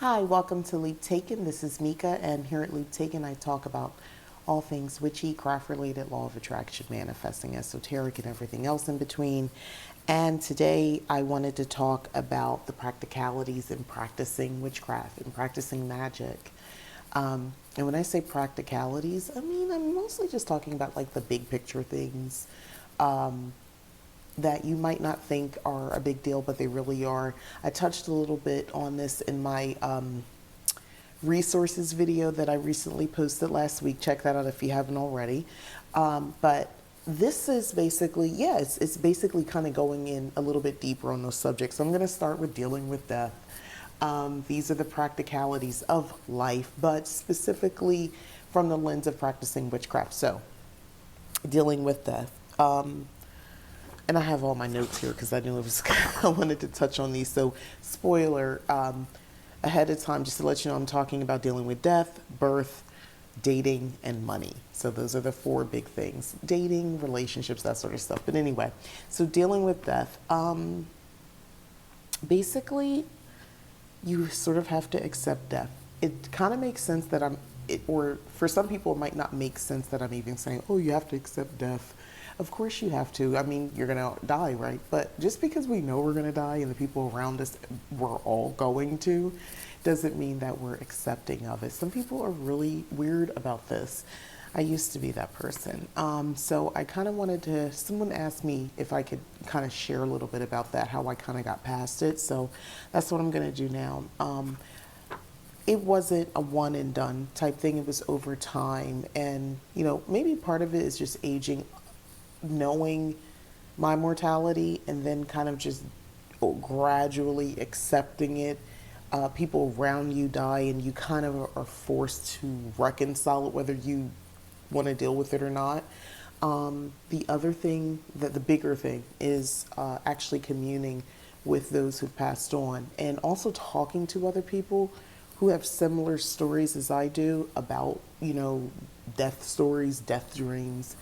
Hi, welcome to Leap Taken. This is Mika, and here at Leap Taken, I talk about all things witchy, craft related, law of attraction, manifesting, esoteric, and everything else in between. And today, I wanted to talk about the practicalities in practicing witchcraft and practicing magic. And when I say practicalities, I mean, I'm mostly just talking about like the big picture things that you might not think are a big deal, but they really are. I touched a little bit on this in my resources video that I recently posted last week. Check that out if you haven't already. But this is basically, yeah, it's basically kind of going in a little bit deeper on those subjects. So I'm going to start with dealing with death. These are the practicalities of life, but specifically from the lens of practicing witchcraft. So, dealing with death. And I have all my notes here because I knew it was I wanted to touch on these. So, spoiler ahead of time, just to let you know, I'm talking about dealing with death, birth, dating, and money. So those are the four big things: dating, relationships, that sort of stuff. But anyway, so dealing with death. Basically, you sort of have to accept death. It kind of makes sense that or for some people, it might not make sense that I'm even saying, oh, you have to accept death. Of course you have to. I mean, you're going to die, right? But just because we know we're going to die and the people around us, we're all going to, doesn't mean that we're accepting of it. Some people are really weird about this. I used to be that person. So I kind of wanted to, someone asked me if I could kind of share a little bit about that, how I kind of got past it. So that's what I'm going to do now. It wasn't a one and done type thing. It was over time. And, maybe part of it is just aging, knowing my mortality, and then kind of just gradually accepting it. People around you die, and you kind of are forced to reconcile it, whether you want to deal with it or not. The other thing, that the bigger thing, is actually communing with those who've passed on, and also talking to other people who have similar stories as I do about, death stories, death dreams.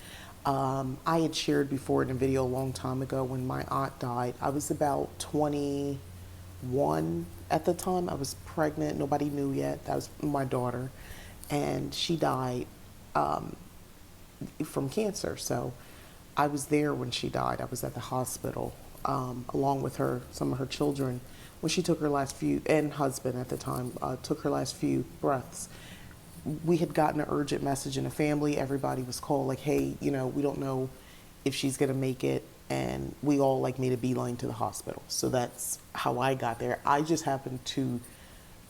I had shared before in a video a long time ago when my aunt died. I was about 21 at the time. I was pregnant. Nobody knew yet. That was my daughter. And she died from cancer. So I was there when she died. I was at the hospital along with some of her children, when she took her last few, and husband at the time, took her last few breaths. We had gotten an urgent message in the family. Everybody was called like, hey, we don't know if she's going to make it. And we all like made a beeline to the hospital. So that's how I got there. I just happened to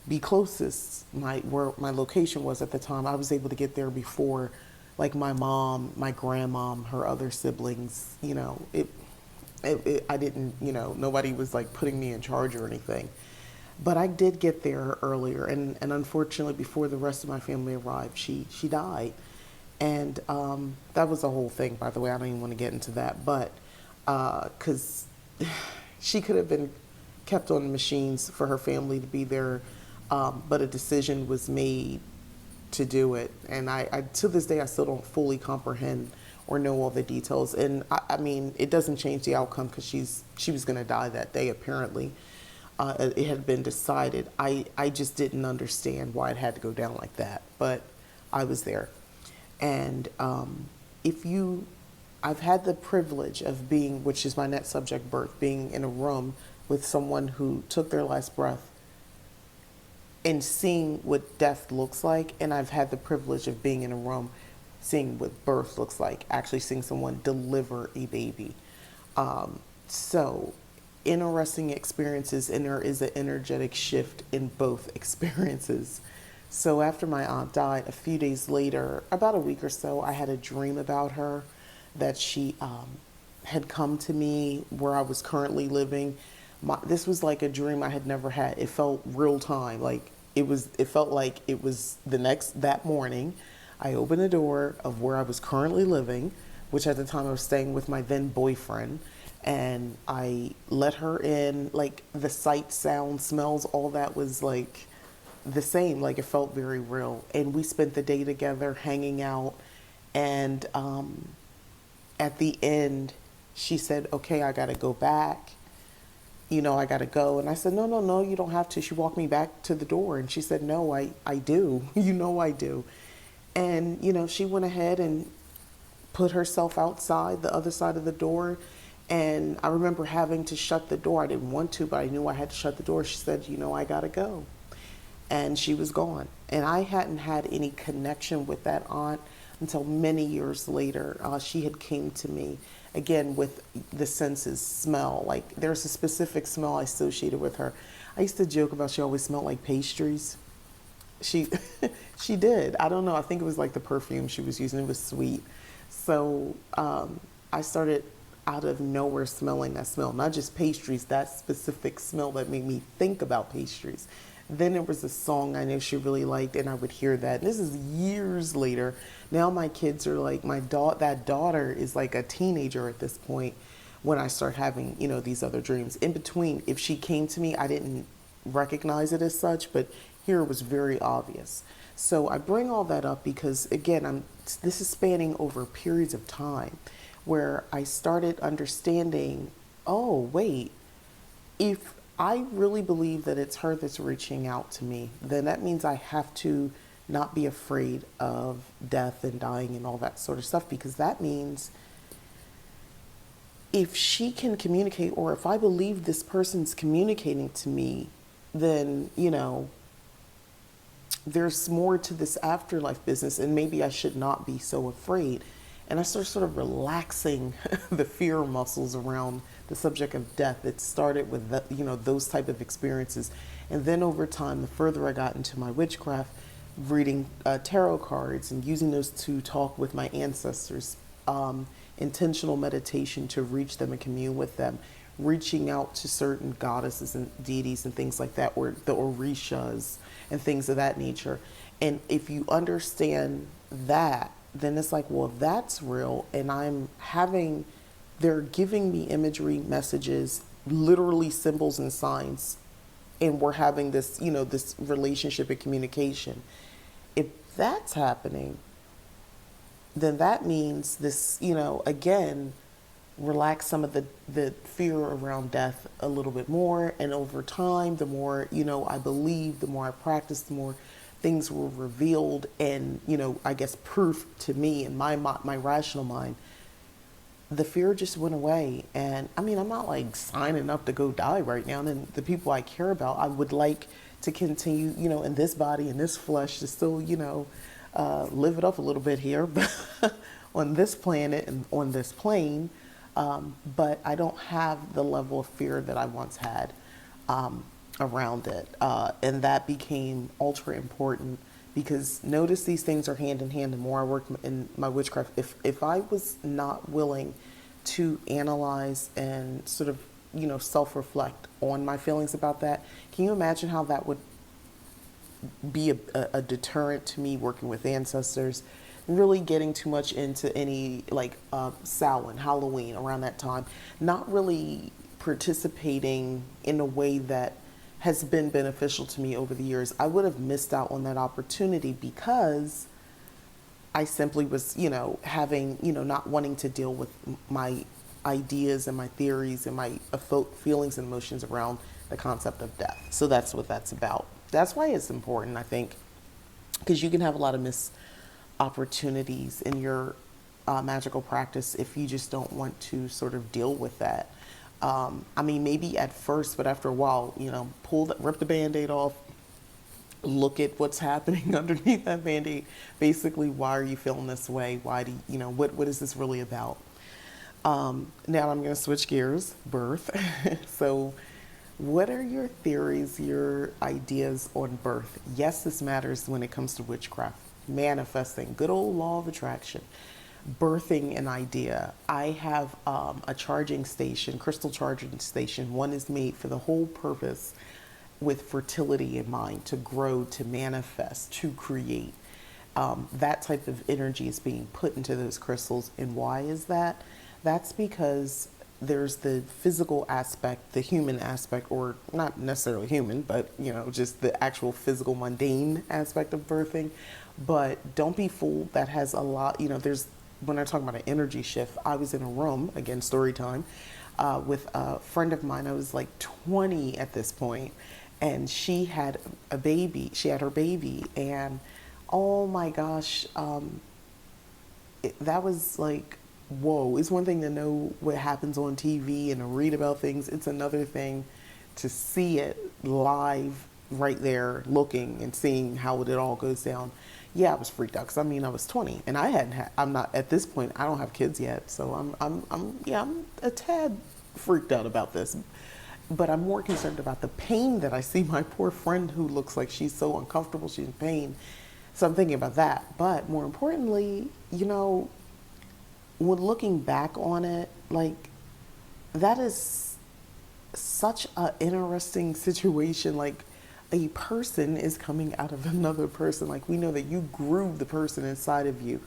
be closest, where my location was at the time. I was able to get there before like my mom, my grandmom, her other siblings. I didn't, nobody was like putting me in charge or anything. But I did get there earlier, and unfortunately, before the rest of my family arrived, she died. And that was a whole thing, by the way. I don't even want to get into that. But because she could have been kept on the machines for her family to be there, but a decision was made to do it. And I to this day, I still don't fully comprehend or know all the details. And I mean, it doesn't change the outcome because she was going to die that day, apparently. It had been decided. I just didn't understand why it had to go down like that, but I was there. And if you, I've had the privilege of being, which is my next subject, birth, being in a room with someone who took their last breath and seeing what death looks like. And I've had the privilege of being in a room seeing what birth looks like, actually seeing someone deliver a baby. So interesting experiences, and there is an energetic shift in both experiences. So after my aunt died, a few days later, about a week or so, I had a dream about her, that she had come to me where I was currently living. This was like a dream I had never had. It felt real time, like it felt like it was that morning. I opened the door of where I was currently living, which at the time I was staying with my then boyfriend, and I let her in. Like the sight, sound, smells, all that was like the same. Like it felt very real. And we spent the day together hanging out. And at the end, she said, okay, I got to go back. I got to go. And I said, no, no, no, you don't have to. She walked me back to the door and she said, no, I do. I do. And, she went ahead and put herself outside the other side of the door. And I remember having to shut the door. I didn't want to, but I knew I had to shut the door. She said, I got to go. And she was gone. And I hadn't had any connection with that aunt until many years later. She had came to me again with the senses, smell. Like there's a specific smell associated with her. I used to joke about she always smelled like pastries. She she did. I don't know. I think it was like the perfume she was using. It was sweet. So I started out of nowhere smelling that smell, not just pastries, that specific smell that made me think about pastries. Then there was a song I know she really liked, and I would hear that. And this is years later. Now my kids are like, that daughter is like a teenager at this point when I start having, these other dreams. In between, if she came to me, I didn't recognize it as such, but here it was very obvious. So I bring all that up because, again, this is spanning over periods of time where I started understanding, oh, wait, if I really believe that it's her that's reaching out to me, then that means I have to not be afraid of death and dying and all that sort of stuff, because that means if she can communicate, or if I believe this person's communicating to me, then, there's more to this afterlife business, and maybe I should not be so afraid. And I started sort of relaxing the fear muscles around the subject of death. It started with those type of experiences, and then over time, the further I got into my witchcraft, reading tarot cards and using those to talk with my ancestors, intentional meditation to reach them and commune with them, reaching out to certain goddesses and deities and things like that, or the orishas and things of that nature. And if you understand that, then it's like, well, that's real. And they're giving me imagery, messages, literally symbols and signs. And we're having this, this relationship and communication. If that's happening, then that means this, again, relax some of the fear around death a little bit more. And over time, the more, I believe, the more I practice, the more things were revealed and, I guess proof to me in my rational mind. The fear just went away. And I mean, I'm not like signing up to go die right now. And the people I care about, I would like to continue, in this body, in this flesh, to still, live it up a little bit here on this planet and on this plane. But I don't have the level of fear that I once had around it. And that became ultra important, because notice these things are hand in hand. The more I work in my witchcraft, if I was not willing to analyze and sort of, self-reflect on my feelings about that, can you imagine how that would be a deterrent to me working with ancestors? Really getting too much into any like Samhain, Halloween around that time, not really participating in a way that has been beneficial to me over the years. I would have missed out on that opportunity because I simply was, having, not wanting to deal with my ideas and my theories and my feelings and emotions around the concept of death. So that's what that's about. That's why it's important, I think, because you can have a lot of opportunities in your magical practice if you just don't want to sort of deal with that. I mean, maybe at first, but after a while, rip the Band-Aid off, look at what's happening underneath that Band-Aid. Basically, why are you feeling this way? Why do what is this really about? Now I'm going to switch gears, birth. So what are your theories, your ideas on birth? Yes, this matters when it comes to witchcraft. Manifesting, good old law of attraction, birthing an idea. I have a charging station, crystal charging station. One is made for the whole purpose with fertility in mind, to grow, to manifest, to create. That type of energy is being put into those crystals. And why is that? That's because there's the physical aspect, the human aspect, or not necessarily human, but just the actual physical mundane aspect of birthing. But don't be fooled, that has a lot, when I talk about an energy shift, I was in a room, again, story time, with a friend of mine. I was like 20 at this point, and she had a baby. She had her baby, and oh my gosh, that was like, whoa. It's one thing to know what happens on TV and to read about things. It's another thing to see it live right there, looking and seeing how it all goes down. Yeah, I was freaked out because I mean I was 20 and I hadn't had, I'm not at this point. I don't have kids yet, so I'm a tad freaked out about this. But I'm more concerned about the pain that I see my poor friend who looks like she's so uncomfortable, she's in pain. So I'm thinking about that. But more importantly, when looking back on it, like that is such an interesting situation. Like a person is coming out of another person. Like we know that you grew the person inside of you.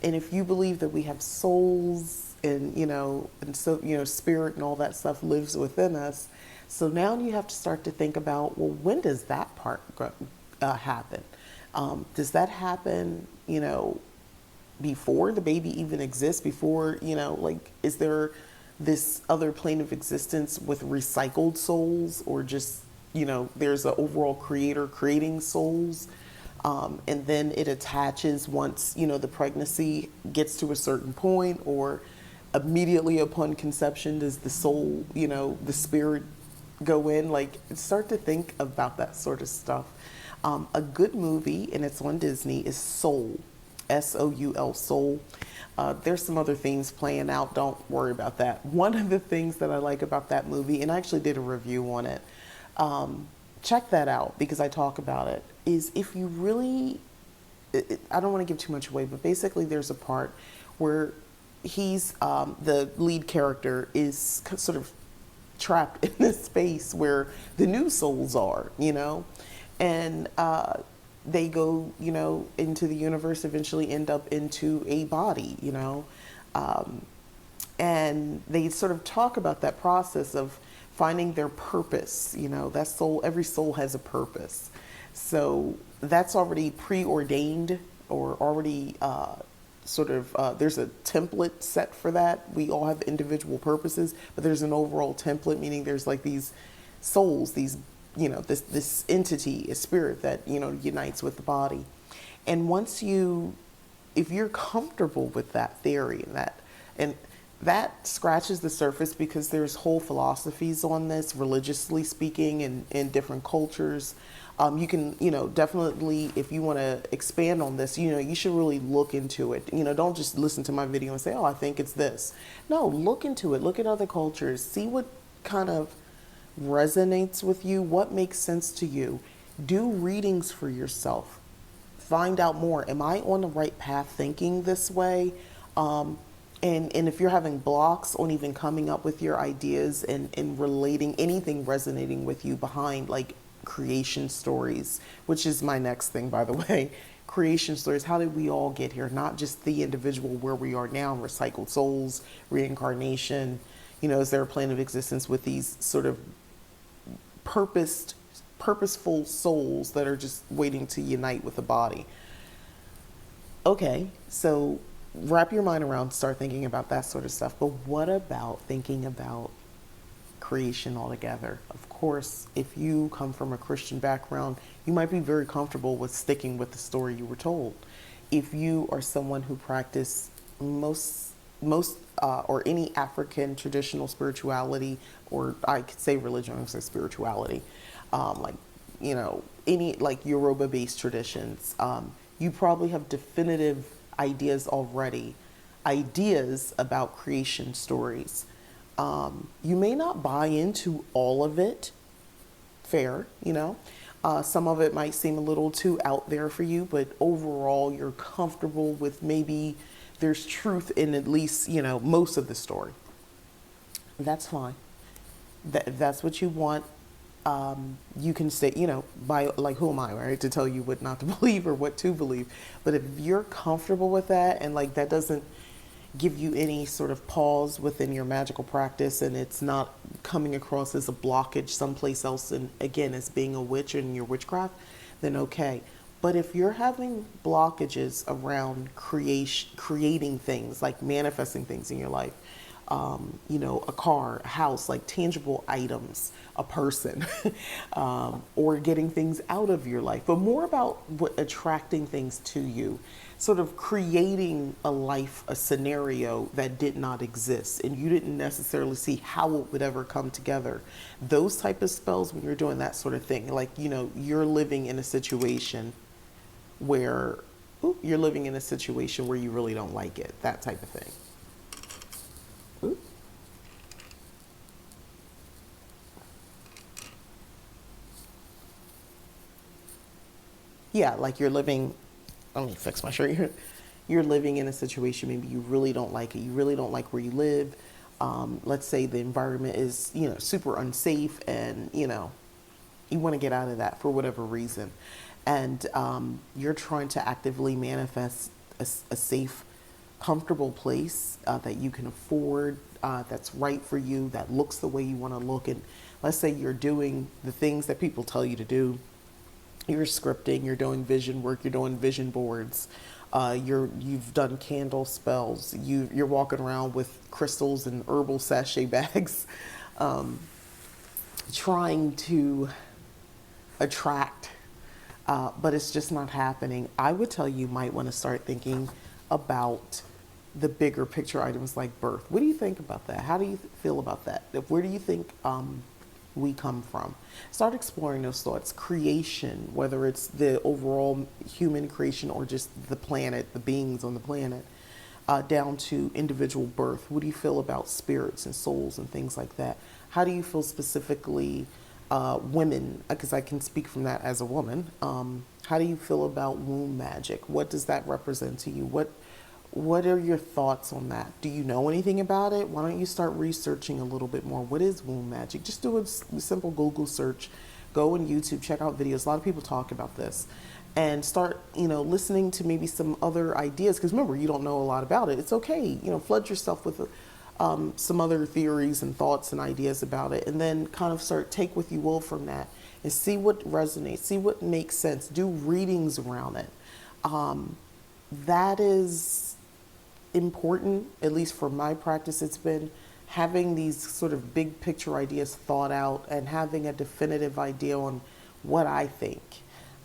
And if you believe that we have souls and, and so, spirit and all that stuff lives within us. So now you have to start to think about, well, when does that part happen? Does that happen, before the baby even exists, before, is there this other plane of existence with recycled souls, or just, there's an overall creator creating souls, and then it attaches once, the pregnancy gets to a certain point, or immediately upon conception does the soul, the spirit go in? Like, start to think about that sort of stuff. A good movie, and it's on Disney, is Soul. Soul, Soul. There's some other things playing out. Don't worry about that. One of the things that I like about that movie, and I actually did a review on it, check that out because I talk about it, is if you really, I don't want to give too much away, but basically there's a part where he's, the lead character is sort of trapped in this space where the new souls are, and they go, into the universe, eventually end up into a body, and they sort of talk about that process of finding their purpose. That soul, every soul has a purpose. So that's already preordained, or already there's a template set for that. We all have individual purposes, but there's an overall template, meaning there's like these souls, these, this entity, a spirit that, unites with the body. And if you're comfortable with that theory and that scratches the surface, because there's whole philosophies on this, religiously speaking, in different cultures. You can, definitely, if you want to expand on this, you should really look into it. Don't just listen to my video and say, oh, I think it's this. No, look into it. Look at other cultures. See what kind of resonates with you, what makes sense to you. Do readings for yourself. Find out more. Am I on the right path thinking this way? And if you're having blocks on even coming up with your ideas and relating anything resonating with you behind, like creation stories, which is my next thing, by the way. Creation stories. How did we all get here? Not just the individual where we are now, recycled souls, reincarnation. Is there a plane of existence with these sort of purposeful souls that are just waiting to unite with the body? Okay, so wrap your mind around, start thinking about that sort of stuff. But what about thinking about creation altogether? Of course, if you come from a Christian background, you might be very comfortable with sticking with the story you were told. If you are someone who practice most or any African traditional spirituality, or I could say religion, I would say spirituality, any like Yoruba based traditions, you probably have definitive ideas already, ideas about creation stories. You may not buy into all of it, fair, some of it might seem a little too out there for you, but overall you're comfortable with maybe there's truth in at least, most of the story. That's fine. If that's what you want, you can say, by like, who am I, right, to tell you what not to believe or what to believe. But if you're comfortable with that, and like that doesn't give you any sort of pause within your magical practice, and it's not coming across as a blockage someplace else, and again, as being a witch in your witchcraft, then okay. But if you're having blockages around creating things, like manifesting things in your life, a car, a house, like tangible items, a person, or getting things out of your life, but more about what attracting things to you, sort of creating a life, a scenario that did not exist and you didn't necessarily see how it would ever come together. Those type of spells, when you're doing that sort of thing, like, you're living in a situation where you're living in a situation where you really don't like it, that type of thing. Ooh. Yeah, like you're living, let me fix my shirt. You're living in a situation, maybe you really don't like it. You really don't like where you live. Let's say the environment is, super unsafe, and, you want to get out of that for whatever reason. And you're trying to actively manifest a safe, comfortable place that you can afford, that's right for you, that looks the way you want to look. And let's say you're doing the things that people tell you to do. You're scripting, you're doing vision work, you're doing vision boards, you've done candle spells, you're walking around with crystals and herbal sachet bags, um, trying to attract, but it's just not happening. I would tell you might want to start thinking about the bigger picture items like birth. What do you think about that? How do you feel about that? Where do you think we come from? Start exploring those thoughts. Creation, whether it's the overall human creation or just the planet, the beings on the planet, down to individual birth. What do you feel about spirits and souls and things like that? How do you feel specifically women, because I can speak from that as a woman. How do you feel about womb magic? What does that represent to you? What are your thoughts on that? Do you know anything about it? Why don't you start researching a little bit more? What is womb magic? Just do a simple Google search. Go on YouTube, check out videos. A lot of people talk about this. And start, listening to maybe some other ideas. Because remember, you don't know a lot about it. It's okay. Flood yourself with some other theories and thoughts and ideas about it. And then kind of take what you will from that and see what resonates, see what makes sense. Do readings around it. That is important, at least for my practice. It's been having these sort of big picture ideas thought out and having a definitive idea on what I think,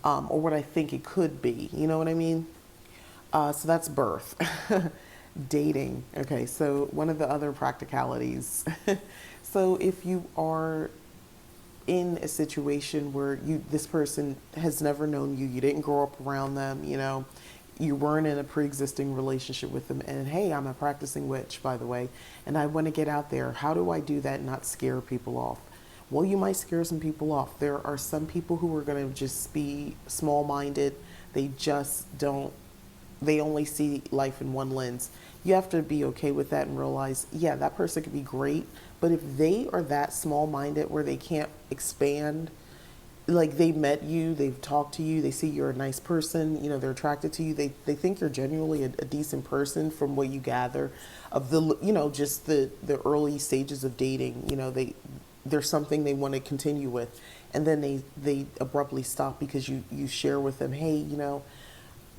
or what I think it could be. You know what I mean? So that's birth. Dating. Okay, so one of the other practicalities. So if you are in a situation where this person has never known you, you didn't grow up around them, you weren't in a pre-existing relationship with them, and hey, I'm a practicing witch, by the way, and I want to get out there. How do I do that and not scare people off? Well, you might scare some people off. There are some people who are going to just be small-minded. They just don't, they only see life in one lens. You have to be okay with that and realize, yeah, that person could be great, but if they are that small-minded where they can't expand, like they met you, they've talked to you, they see you're a nice person, they're attracted to you, they think you're genuinely a decent person from what you gather of the, just the early stages of dating, there's something they want to continue with, and then they abruptly stop because you share with them, hey,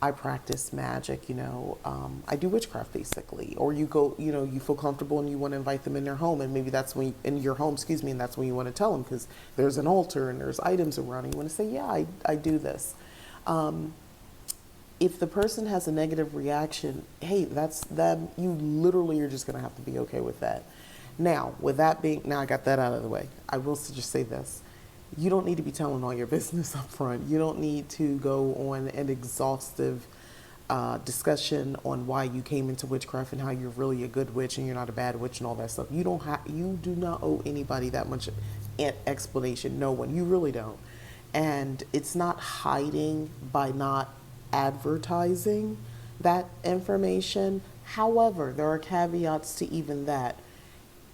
I practice magic, I do witchcraft basically. Or you go, you feel comfortable and you want to invite them in their home, and maybe that's when, in your home, and that's when you want to tell them because there's an altar and there's items around and you want to say, yeah, I do this. If the person has a negative reaction, hey, that's them. You literally are just going to have to be okay with that. Now, now I got that out of the way. I will just say this. You don't need to be telling all your business up front. You don't need to go on an exhaustive discussion on why you came into witchcraft and how you're really a good witch and you're not a bad witch and all that stuff. You do not owe anybody that much explanation. No one. You really don't. And it's not hiding by not advertising that information. However, there are caveats to even that.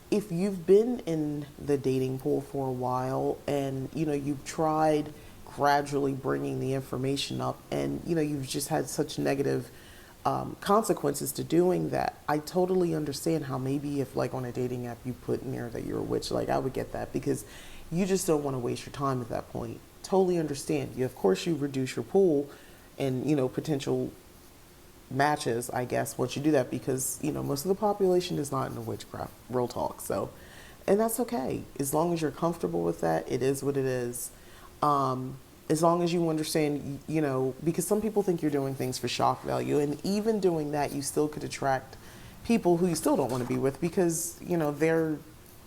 If you've been in the dating pool for a while and you've tried gradually bringing the information up and you've just had such negative consequences to doing that, I totally understand how maybe if like on a dating app you put in there that you're a witch, like I would get that because you just don't want to waste your time at that point. Totally understand. Of course you reduce your pool and potential matches, I guess, once you do that, because most of the population is not into witchcraft, real talk. So, and that's okay as long as you're comfortable with that. It is what it is. As long as you understand, because some people think you're doing things for shock value, and even doing that, you still could attract people who you still don't want to be with, because they're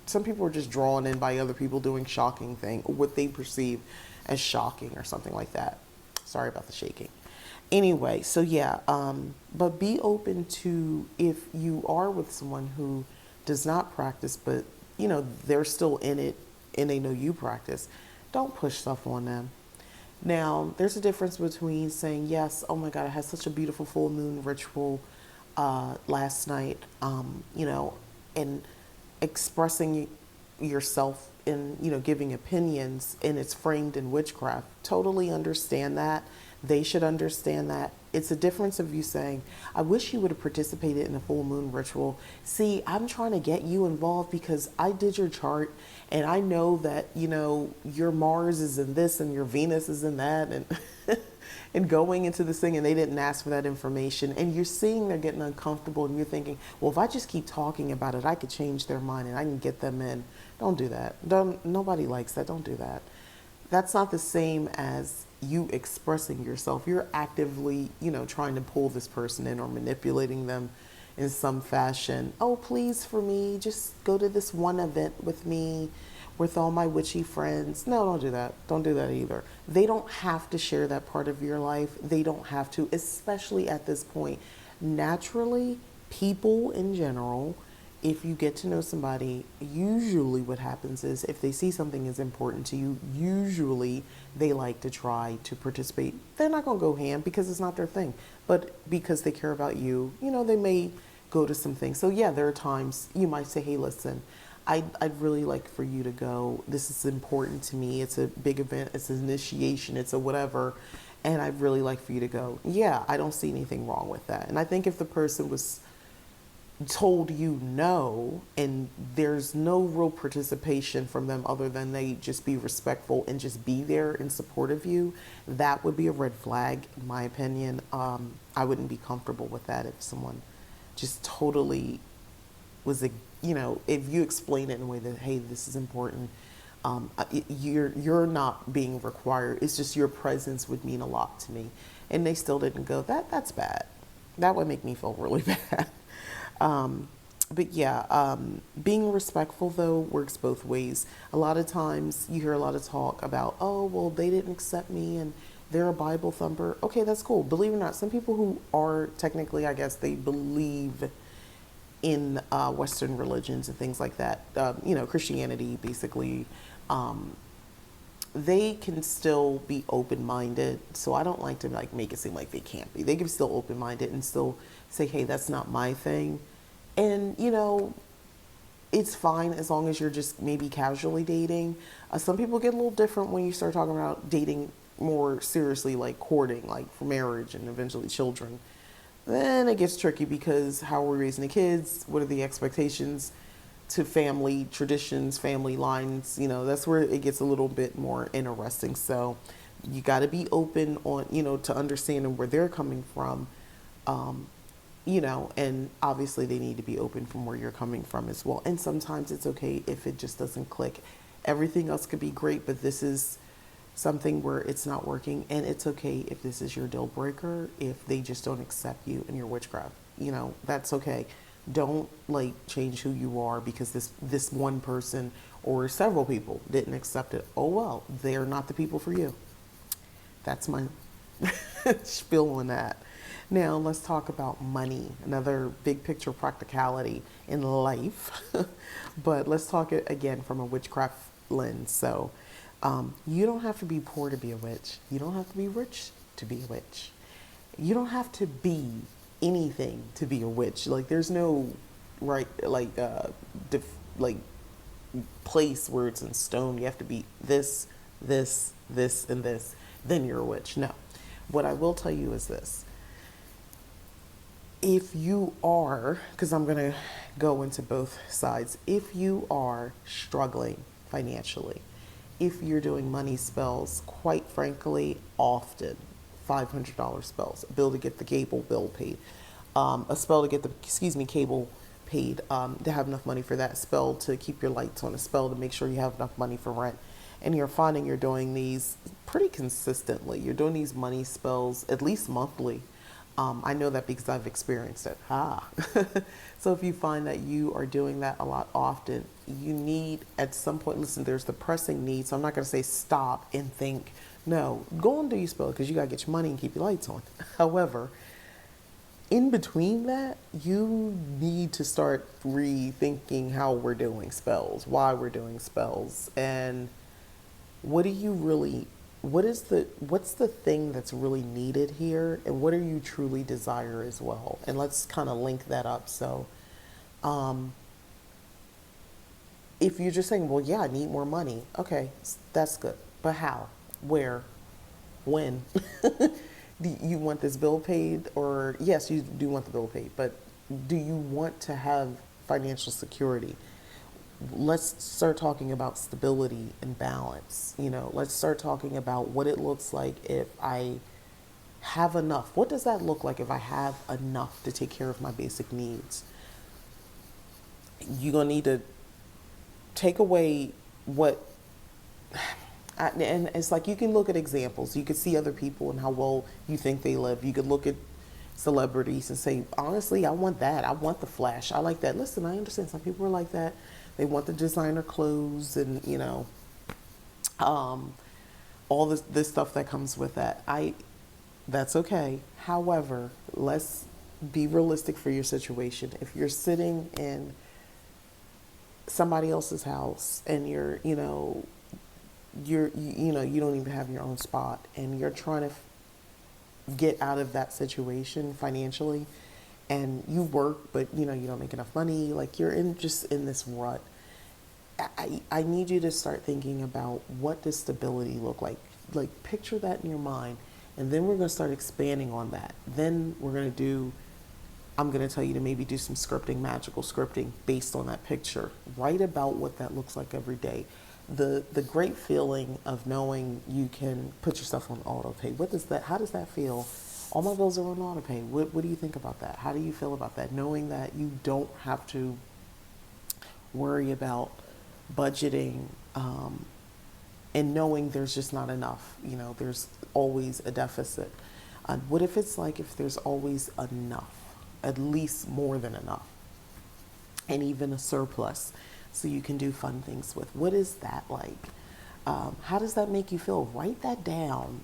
some people are just drawn in by other people doing shocking thing, or what they perceive as shocking or something like that. Sorry about the shaking. Anyway, so yeah, but be open to, if you are with someone who does not practice, but they're still in it and they know you practice, don't push stuff on them. Now, there's a difference between saying, yes, oh my God, I had such a beautiful full moon ritual last night, and expressing yourself in, giving opinions, and it's framed in witchcraft. Totally understand that. They should understand that. It's a difference of you saying, I wish you would have participated in a full moon ritual. See, I'm trying to get you involved because I did your chart and I know that, your Mars is in this and your Venus is in that, and and going into this thing, and they didn't ask for that information, and you're seeing they're getting uncomfortable, and you're thinking, well, if I just keep talking about it, I could change their mind and I can get them in. Don't do that. Nobody likes that. Don't do that. That's not the same as you expressing yourself. You're actively, trying to pull this person in or manipulating them in some fashion. Oh, please, for me, just go to this one event with me with all my witchy friends. No, don't do that. Don't do that either. They don't have to share that part of your life. They don't have to, especially at this point. Naturally, people in general, if you get to know somebody, usually what happens is, if they see something is important to you, usually they like to try to participate. They're not going to go ham because it's not their thing, but because they care about you, they may go to some things. So yeah, there are times you might say, hey, listen, I'd really like for you to go. This is important to me. It's a big event. It's an initiation. It's a whatever. And I'd really like for you to go. Yeah, I don't see anything wrong with that. And I think if the person was told no, and there's no real participation from them other than they just be respectful and just be there in support of you, that would be a red flag, in my opinion. I wouldn't be comfortable with that if someone just totally was if you explain it in a way that, hey, this is important, you're not being required. It's just your presence would mean a lot to me, and they still didn't go. That's bad. That would make me feel really bad. But yeah, being respectful though works both ways. A lot of times you hear a lot of talk about, oh, well, they didn't accept me and they're a Bible thumper. Okay, that's cool. Believe it or not, some people who are technically, I guess, they believe in Western religions and things like that, Christianity basically, they can still be open-minded. So I don't like to make it seem like they can't be. They can still open-minded and still say, hey, that's not my thing. And, it's fine as long as you're just maybe casually dating. Some people get a little different when you start talking about dating more seriously, like courting, like for marriage and eventually children. Then it gets tricky, because how are we raising the kids? What are the expectations to family traditions, family lines? That's where it gets a little bit more interesting. So you got to be open on, to understanding where they're coming from. And obviously they need to be open from where you're coming from as well. And sometimes it's okay if it just doesn't click. Everything else could be great, but this is something where it's not working, and it's okay if this is your deal breaker, if they just don't accept you in your witchcraft. That's okay. Don't change who you are because this one person or several people didn't accept it. Oh well, they're not the people for you. That's my spiel on that. Now let's talk about money, another big picture practicality in life. But let's talk it again from a witchcraft lens. So you don't have to be poor to be a witch. You don't have to be rich to be a witch. You don't have to be anything to be a witch. There's no place where it's in stone. You have to be this, this, this, and this. Then you're a witch. No. What I will tell you is this. If you are, because I'm going to go into both sides, if you are struggling financially, if you're doing money spells, quite frankly, often, $500 spells: a bill to get the cable bill paid, a spell to get the cable paid, to have enough money for that, spell to keep your lights on, a spell to make sure you have enough money for rent. And you're finding you're doing these pretty consistently. You're doing these money spells at least monthly. I know that because I've experienced it. So if you find that you are doing that a lot often, you need at some point, listen, there's the pressing need. So I'm not going to say stop and think, no, go and do your spell because you got to get your money and keep your lights on. However, in between that, you need to start rethinking how we're doing spells, why we're doing spells, and what do you really, what's the thing that's really needed here, and what do you truly desire as well? And let's kind of link that up. So um, if you're just saying, well, yeah, I need more money, okay, that's good, but how, where, when? Do you want this bill paid? Or yes, you do want the bill paid, but do you want to have financial security? Let's start talking about stability and balance. Let's start talking about what it looks like if I have enough. What does that look like if I have enough to take care of my basic needs? You're going to need to take away what, and it's like you can look at examples. You could see other people and how well you think they live. You could look at celebrities and say, honestly, I want that. I want the flash. I like that. Listen, I understand some people are like that. They want the designer clothes and, all this stuff that comes with that. That's okay. However, let's be realistic for your situation. If you're sitting in somebody else's house and you don't even have your own spot and you're trying to get out of that situation financially, and you work but you don't make enough money, like you're in this rut. I need you to start thinking about, what does stability look like picture that in your mind, and then we're going to start expanding on that. Then I'm going to tell you to maybe do some scripting, magical scripting based on that picture. Write about what that looks like every day. The great feeling of knowing you can put yourself on auto pay. How does that feel? All my bills are on auto pay. What do you think about that? How do you feel about that? Knowing that you don't have to worry about budgeting, and knowing there's just not enough. There's always a deficit. What if it's like if there's always enough, at least more than enough, and even a surplus, so you can do fun things with? What is that like? How does that make you feel? Write that down.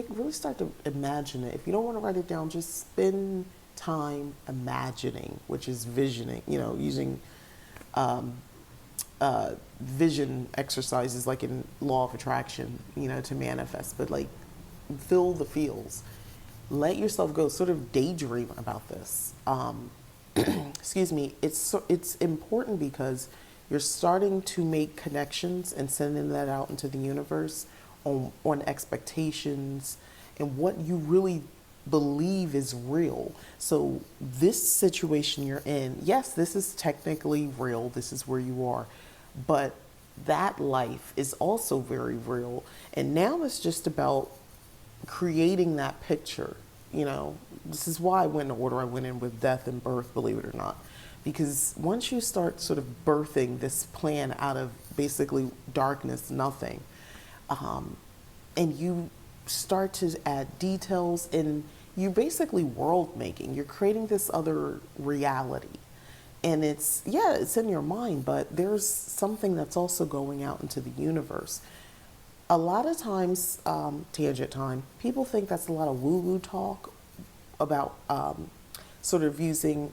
Really start to imagine it. If you don't want to write it down, just spend time imagining, which is visioning, using vision exercises like in law of attraction, to manifest, but like feel the feels. Let yourself go, sort of daydream about this. Excuse me. It's important because you're starting to make connections and sending that out into the universe on expectations and what you really believe is real. So this situation you're in, yes, this is technically real. This is where you are, but that life is also very real. And now it's just about creating that picture. This is why I went in the order I went in with death and birth, believe it or not. Because once you start sort of birthing this plan out of basically darkness, nothing, and you start to add details, and you're basically world making. You're creating this other reality. And it's in your mind, but there's something that's also going out into the universe. A lot of times, tangent time, people think that's a lot of woo-woo talk about sort of using,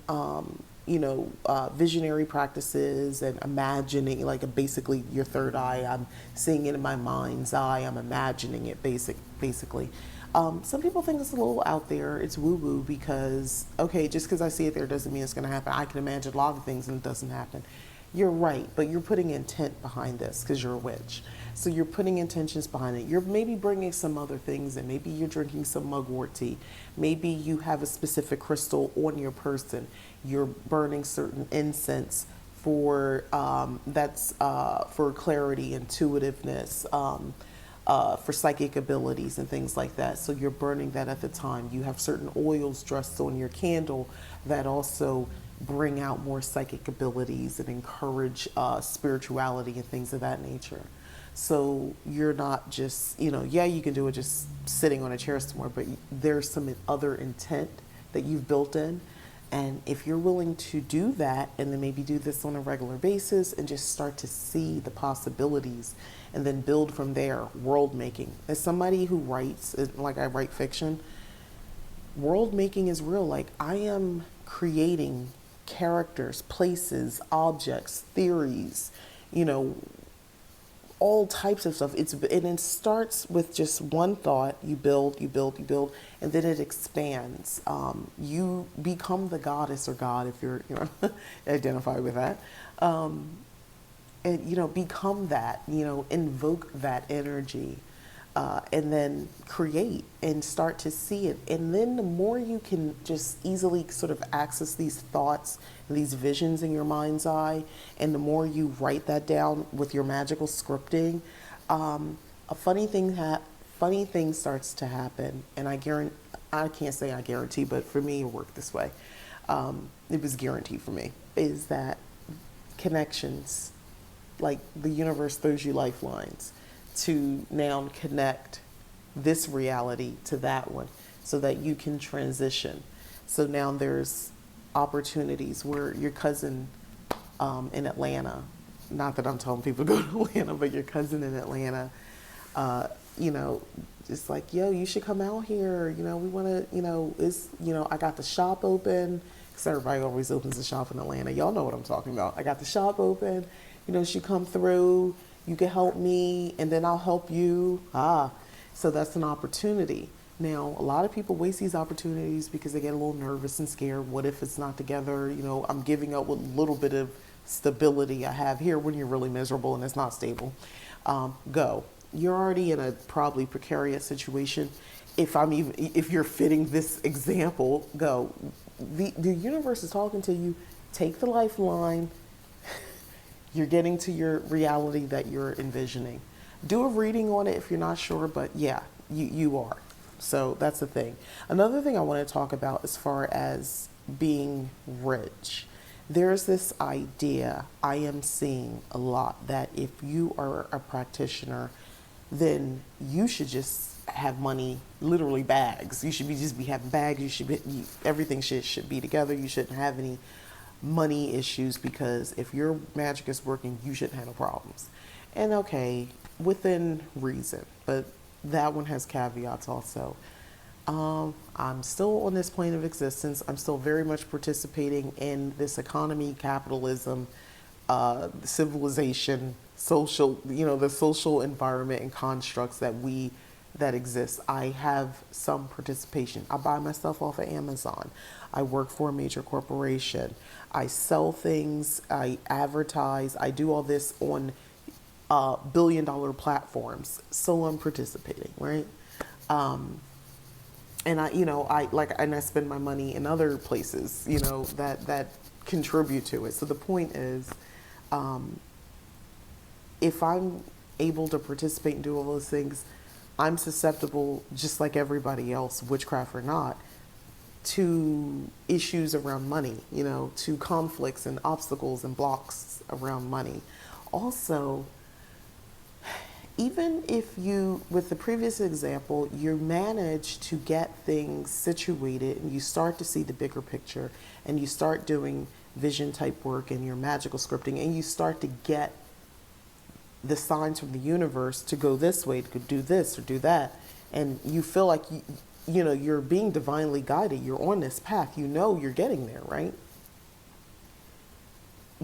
visionary practices and imagining, like basically your third eye. I'm seeing it in my mind's eye. I'm imagining it basically. Some people think it's a little out there. It's woo-woo because, okay, just because I see it there doesn't mean it's going to happen. I can imagine a lot of things and it doesn't happen. You're right, but you're putting intent behind this because you're a witch. So you're putting intentions behind it. You're maybe bringing some other things in. Maybe you're drinking some mugwort tea. Maybe you have a specific crystal on your person. You're burning certain incense for that's for clarity, intuitiveness, for psychic abilities and things like that. So you're burning that at the time. You have certain oils dressed on your candle that also bring out more psychic abilities and encourage spirituality and things of that nature. So you're not just, yeah, you can do it just sitting on a chair somewhere, but there's some other intent that you've built in. And if you're willing to do that and then maybe do this on a regular basis and just start to see the possibilities and then build from there, world making. As somebody who writes, like I write fiction, world making is real. Like I am creating characters, places, objects, theories, you know, all types of stuff. And it starts with just one thought. You build, you build, you build, and then it expands. You become the goddess or god if you're identify with that. And become that. Invoke that energy, and then create and start to see it. And then the more you can just easily sort of access these thoughts and these visions in your mind's eye, and the more you write that down with your magical scripting, a funny thing starts to happen. And I can't say I guarantee, but for me, it worked this way. It was guaranteed for me, is that connections, like the universe throws you lifelines to now connect this reality to that one so that you can transition. So now there's opportunities where your cousin in Atlanta, not that I'm telling people to go to Atlanta, but your cousin in Atlanta, just like, yo, you should come out here. We want to, I got the shop open, because everybody always opens the shop in Atlanta. Y'all know what I'm talking about. I got the shop open. She come through. You can help me, and then I'll help you. So that's an opportunity. Now, a lot of people waste these opportunities because they get a little nervous and scared. What if it's not together? I'm giving up what little bit of stability I have here when you're really miserable and it's not stable. Go. You're already in a probably precarious situation. If you're fitting this example, go. The universe is talking to you. Take the lifeline. You're getting to your reality that you're envisioning. Do a reading on it if you're not sure, but yeah, you are. So that's the thing. Another thing I want to talk about as far as being rich. There's this idea I am seeing a lot that if you are a practitioner, then you should just have money, literally bags. You should be having bags. Everything should be together. You shouldn't have any money issues, because if your magic is working, you shouldn't have no problems. And okay, within reason, but that one has caveats also. I'm still on this plane of existence. I'm still very much participating in this economy, capitalism, civilization, social, the social environment and constructs that exist. I have some participation. I buy my stuff off of Amazon. I work for a major corporation. I sell things. I advertise. I do all this on billion-dollar platforms. So I'm participating, right? And I spend my money in other places, that contribute to it. So the point is, if I'm able to participate and do all those things, I'm susceptible, just like everybody else, witchcraft or not, to issues around money, to conflicts and obstacles and blocks around money. Also, even if you, with the previous example, you manage to get things situated and you start to see the bigger picture and you start doing vision type work and your magical scripting and you start to get the signs from the universe to go this way, to do this or do that, and you feel like you're being divinely guided, you're on this path, you're getting there, right?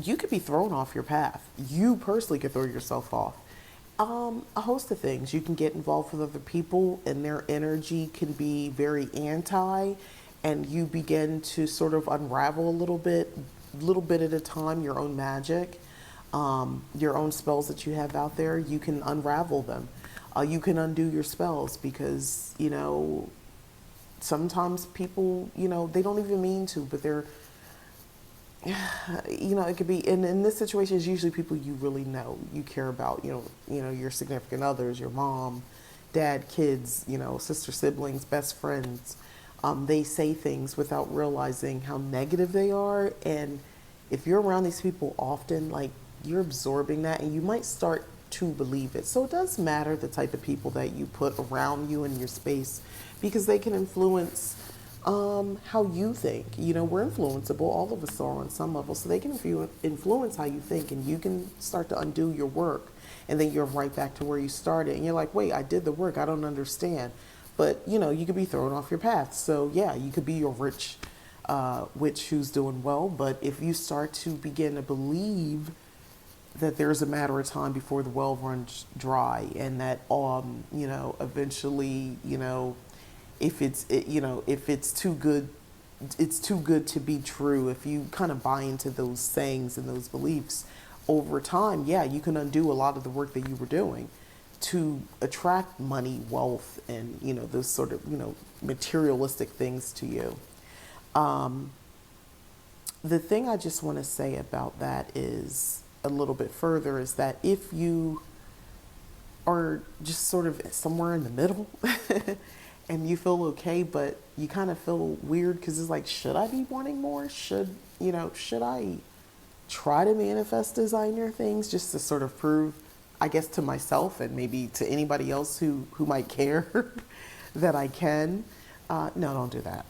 You could be thrown off your path. You personally could throw yourself off. A host of things. You can get involved with other people and their energy can be very anti, and you begin to sort of unravel a little bit at a time, your own magic. Your own spells that you have out there, you can unravel them. You can undo your spells because, sometimes people, they don't even mean to, but they're it could be in this situation is usually people you really know, you care about, your significant others, your mom, dad, kids, sister, siblings, best friends. They say things without realizing how negative they are, and if you're around these people often, like, you're absorbing that, and you might start to believe it. So it does matter the type of people that you put around you in your space, because they can influence how you think. We're influenceable. All of us are on some level, so they can influence how you think, and you can start to undo your work, and then you're right back to where you started, and you're like, wait, I did the work. I don't understand. But you could be thrown off your path. So yeah, you could be your rich witch who's doing well. But if you start to begin to believe that there's a matter of time before the well runs dry, and that eventually, if it's too good, it's too good to be true. If you kind of buy into those sayings and those beliefs over time, yeah, you can undo a lot of the work that you were doing to attract money, wealth, and those sort of materialistic things to you. The thing I just want to say about that is a little bit further is that if you are just sort of somewhere in the middle and you feel okay, but you kind of feel weird because it's like, should I be wanting more? Should I try to manifest designer things just to sort of prove, I guess, to myself and maybe to anybody else who might care that I can? No, don't do that.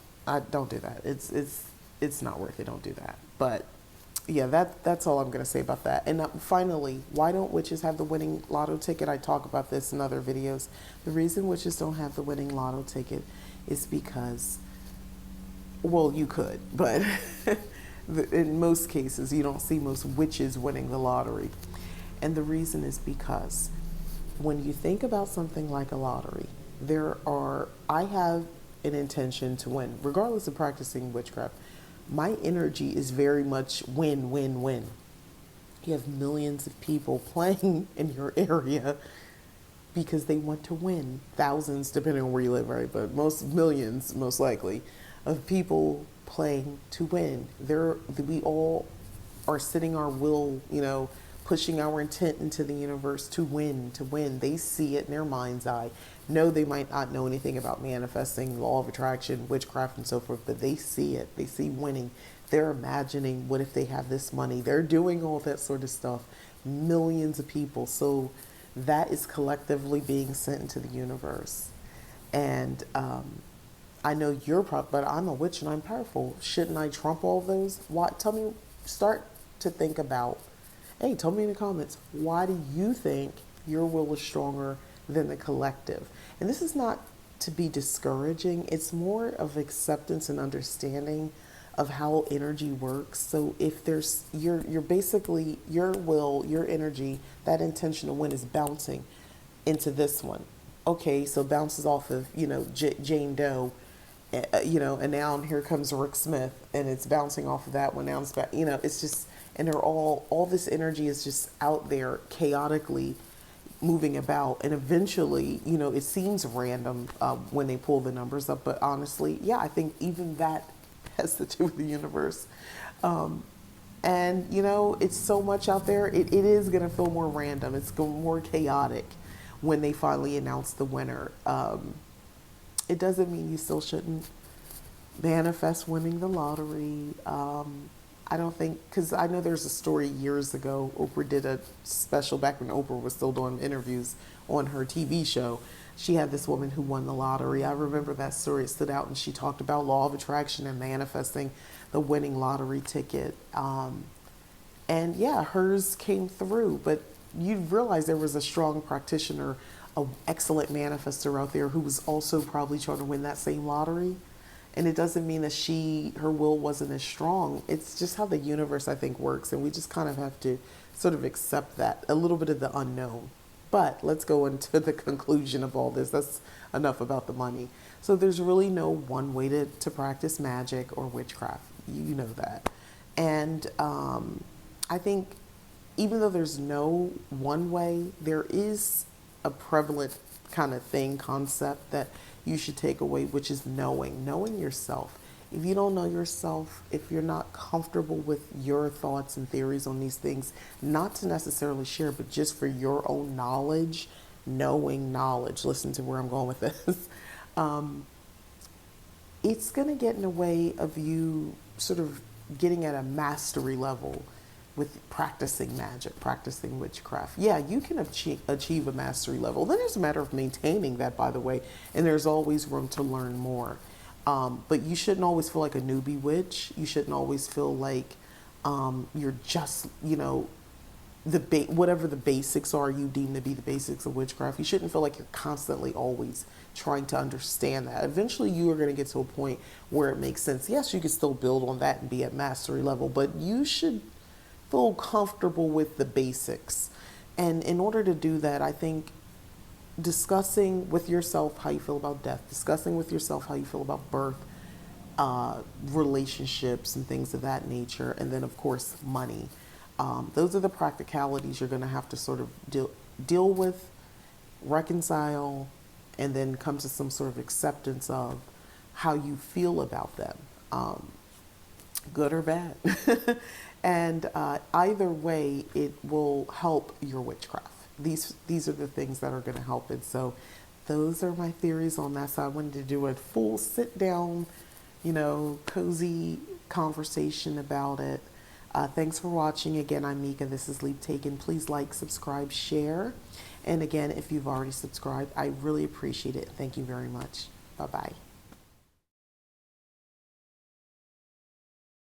Don't do that. It's not worth it. Don't do that. But yeah, that's all I'm going to say about that. And finally, why don't witches have the winning lotto ticket? I talk about this in other videos. The reason witches don't have the winning lotto ticket is because, well, you could, but in most cases, you don't see most witches winning the lottery. And the reason is because when you think about something like a lottery, I have an intention to win, regardless of practicing witchcraft. My energy is very much win, win, win. You have millions of people playing in your area because they want to win. Thousands, depending on where you live, right? But most millions, most likely, of people playing to win. We all are setting our will, pushing our intent into the universe to win, to win. They see it in their mind's eye. No, they might not know anything about manifesting, law of attraction, witchcraft, and so forth, but they see it. They see winning. They're imagining, what if they have this money? They're doing all that sort of stuff. Millions of people. So that is collectively being sent into the universe. And I know you're but I'm a witch and I'm powerful. Shouldn't I trump all those? What? Start to think about, hey, tell me in the comments, why do you think your will is stronger than the collective? And this is not to be discouraging. It's more of acceptance and understanding of how energy works. So if you're basically, your will, your energy, that intention to win is bouncing into this one. Okay, so bounces off of, Jane Doe, and now here comes Rick Smith, and it's bouncing off of that one. Now it's back, it's just, and they're all this energy is just out there chaotically moving about, and eventually, it seems random when they pull the numbers up, but honestly, yeah, I think even that has to do with the universe. And it's so much out there, it is going to feel more random. It's more chaotic when they finally announce the winner. It doesn't mean you still shouldn't manifest winning the lottery. I don't think, because I know there's a story years ago. Oprah did a special back when Oprah was still doing interviews on her TV show. She had this woman who won the lottery. I remember that story. It stood out, and she talked about law of attraction and manifesting the winning lottery ticket. And yeah, hers came through, but you realize there was a strong practitioner, an excellent manifester out there who was also probably trying to win that same lottery. And it doesn't mean that her will wasn't as strong. It's just how the universe, I think, works. And we just kind of have to sort of accept that, a little bit of the unknown. But let's go into the conclusion of all this. That's enough about the money. So there's really no one way to practice magic or witchcraft. You know that. And I think even though there's no one way, there is a prevalent kind of concept that you should take away, which is knowing yourself. If you don't know yourself, if you're not comfortable with your thoughts and theories on these things, not to necessarily share, but just for your own knowledge, knowing knowledge, listen to where I'm going with this, it's going to get in the way of you sort of getting at a mastery level with practicing magic, practicing witchcraft. Yeah, you can achieve a mastery level. Then it's a matter of maintaining that, by the way, and there's always room to learn more. But you shouldn't always feel like a newbie witch. You shouldn't always feel like you're just, whatever the basics are you deem to be the basics of witchcraft. You shouldn't feel like you're constantly always trying to understand that. Eventually you are going to get to a point where it makes sense. Yes, you can still build on that and be at mastery level, but you should feel comfortable with the basics. And in order to do that, I think discussing with yourself how you feel about death, discussing with yourself how you feel about birth, relationships and things of that nature, and then of course money. Those are the practicalities you're going to have to sort of deal with, reconcile, and then come to some sort of acceptance of how you feel about them, good or bad. And either way, it will help your witchcraft. These are the things that are going to help it. So those are my theories on that. So I wanted to do a full sit down, cozy conversation about it. Thanks for watching. Again, I'm Mika. This is Leap Taken. Please like, subscribe, share. And again, if you've already subscribed, I really appreciate it. Thank you very much. Bye-bye.